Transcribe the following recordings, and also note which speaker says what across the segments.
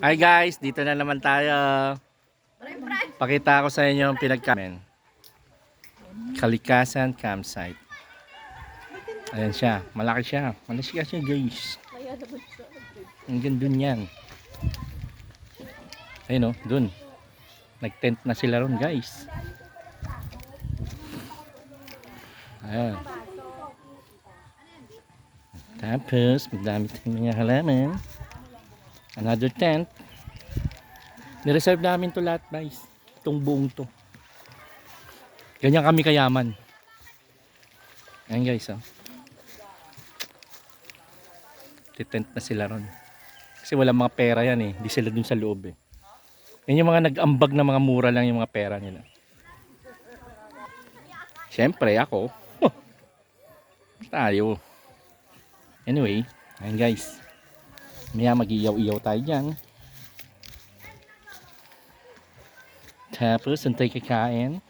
Speaker 1: Hi guys, dito na naman tayo. Pakita ko sa inyo yung pinagkamen. Kalikasan campsite. Ayan siya, malaki siya. Malaki siya guys. Hanggang dun yan. Ayun o, dun. Nag-tent na sila ron guys. Ayan. Tapos, magdamit ng mga halaman. Another tent. Nireserve namin to lahat guys. Itong buong to. Ganyan kami kayaman. Ayan guys oh. Titent na sila ron. Kasi walang mga pera yan eh. Di sila dun sa loob eh. Yan yung mga nag-ambag na mga mura lang yung mga pera nila. Siyempre ako. Tayo. Anyway. Ayan guys. Maya mag-iyaw-iyaw tayo dyan. Tapos antay kakain.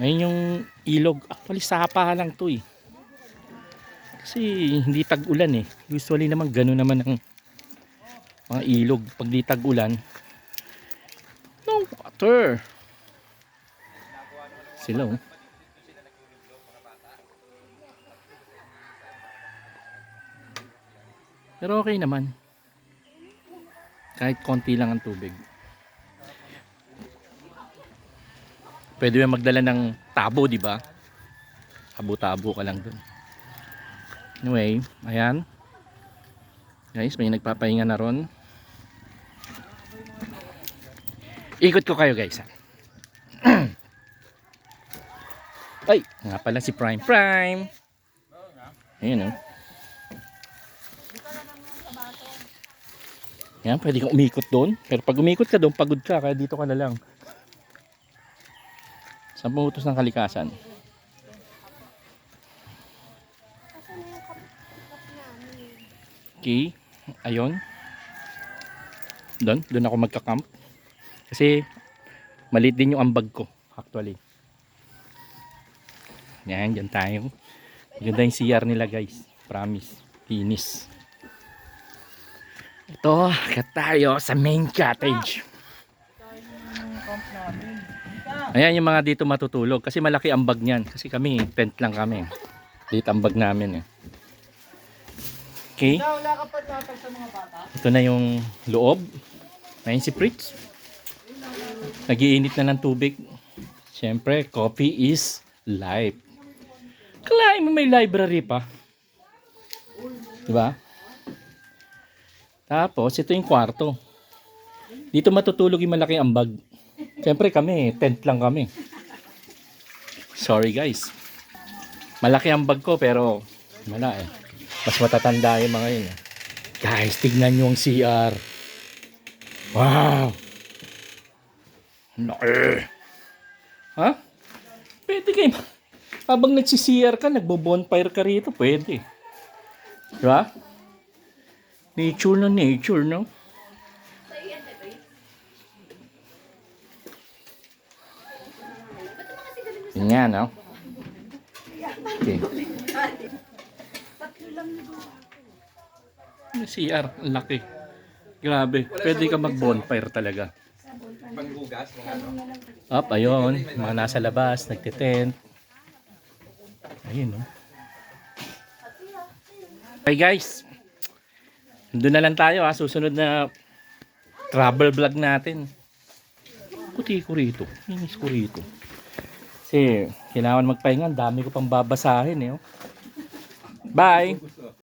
Speaker 1: Ngayon yung ilog. Actually sapa lang to eh. Kasi hindi tag-ulan eh. Usually naman gano'n naman ang mga ilog. Pag di tag-ulan, no water. Sila oh. Pero okay naman. Kahit konti lang ang tubig. Pwede mo magdala ng tabo, di ba? Tabo-tabo ka lang dun. Anyway, ayan. Guys, may nagpapahinga na ron. Ikot ko kayo guys. Ay, nga pala si Prime. Prime! Ayun oh. Yan, pwede kang umikot doon. Pero pag umikot ka doon, pagod ka. Kaya dito ka na lang. 10 utos ng kalikasan. Okay. Ayun. Doon ako magka-camp. Kasi maliit din yung ambag ko. Actually. Yan, dyan tayo. Ganda yung CR nila guys. Promise. Finish. Ito, kat tayo sa main cottage. Ayan yung mga dito matutulog. Kasi malaki ang bag niyan. Kasi kami, tent lang kami. Dito ang bag namin eh. Okay. Ito na yung loob. Ayan si Fritz. Nagiinit na ng tubig. Siyempre, coffee is life. Kalahin mo may library pa. Diba? Tapos, ito yung kwarto. Dito matutulog yung malaki ambag. Siyempre kami, tent lang kami. Sorry guys. Malaki ang bag ko pero wala eh. Mas matatanda yung mga yun eh. Guys, tignan nyo ang CR. Wow! Laki! Ha? Pwede kayo. Habang nagsi-CR ka, nagbo-bonfire ka rito, pwede. Diba? Nature na nature, no? Yan, no? Okay. CR, laki. Grabe, pwede ka mag-bonfire talaga. Up, ayun. Mga nasa labas, nagtitent. Ayun, no? Okay, guys. Doon na lang tayo, ha. Susunod na travel vlog natin. Puti ko rito. Inis ko rito. Kasi kailangan magpahinga, dami ko pang babasahin eh. Bye!